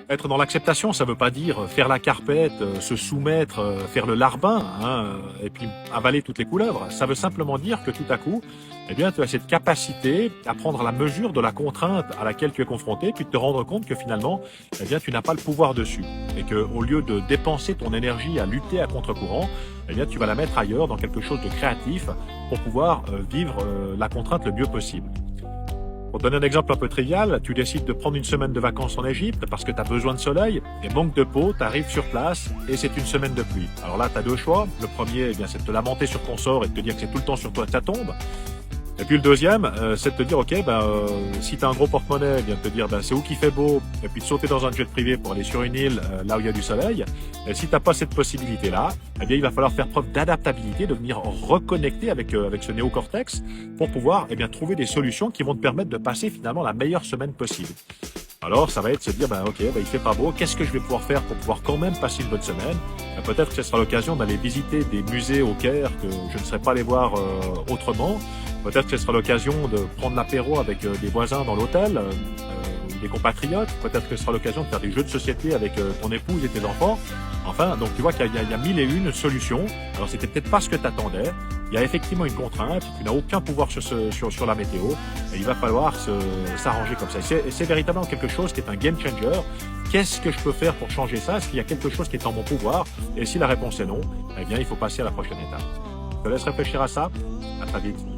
Être dans l'acceptation, ça veut pas dire faire la carpette, se soumettre, faire le larbin, et puis avaler toutes les couleuvres. Ça veut simplement dire que tout à coup, eh bien, tu as cette capacité à prendre la mesure de la contrainte à laquelle tu es confronté, puis de te rendre compte que finalement, eh bien, tu n'as pas le pouvoir dessus. Et que, au lieu de dépenser ton énergie à lutter à contre-courant, eh bien, tu vas la mettre ailleurs, dans quelque chose de créatif, pour pouvoir vivre la contrainte le mieux possible. Pour donner un exemple un peu trivial, tu décides de prendre une semaine de vacances en Égypte parce que tu as besoin de soleil et manque de peau, tu arrives sur place et c'est une semaine de pluie. Alors là, tu as deux choix. Le premier, eh bien, c'est de te lamenter sur ton sort et de te dire que c'est tout le temps sur toi que ça tombe. Et puis le deuxième, c'est de te dire, ok, si tu as un gros porte-monnaie, eh bien de te dire, c'est où qu'il fait beau, et puis de sauter dans un jet privé pour aller sur une île là où il y a du soleil. Et si t'as pas cette possibilité-là, eh bien il va falloir faire preuve d'adaptabilité, de venir reconnecter avec ce néocortex pour pouvoir trouver des solutions qui vont te permettre de passer finalement la meilleure semaine possible. Alors, ça va être se dire, il fait pas beau, qu'est-ce que je vais pouvoir faire pour pouvoir quand même passer une bonne semaine? Peut-être que ce sera l'occasion d'aller visiter des musées au Caire que je ne serais pas allé voir autrement. Peut-être que ce sera l'occasion de prendre l'apéro avec des voisins dans l'hôtel, des compatriotes. Peut-être que ce sera l'occasion de faire des jeux de société avec ton épouse et tes enfants. Enfin, donc tu vois qu'il y a mille et une solutions. Alors, c'était peut-être pas ce que tu attendais. Il y a effectivement une contrainte, tu n'as aucun pouvoir sur la météo, et il va falloir s'arranger comme ça. Et c'est véritablement quelque chose qui est un game changer. Qu'est-ce que je peux faire pour changer ça? Est-ce qu'il y a quelque chose qui est en mon pouvoir? Et si la réponse est non, eh bien, il faut passer à la prochaine étape. Je te laisse réfléchir à ça. À très vite.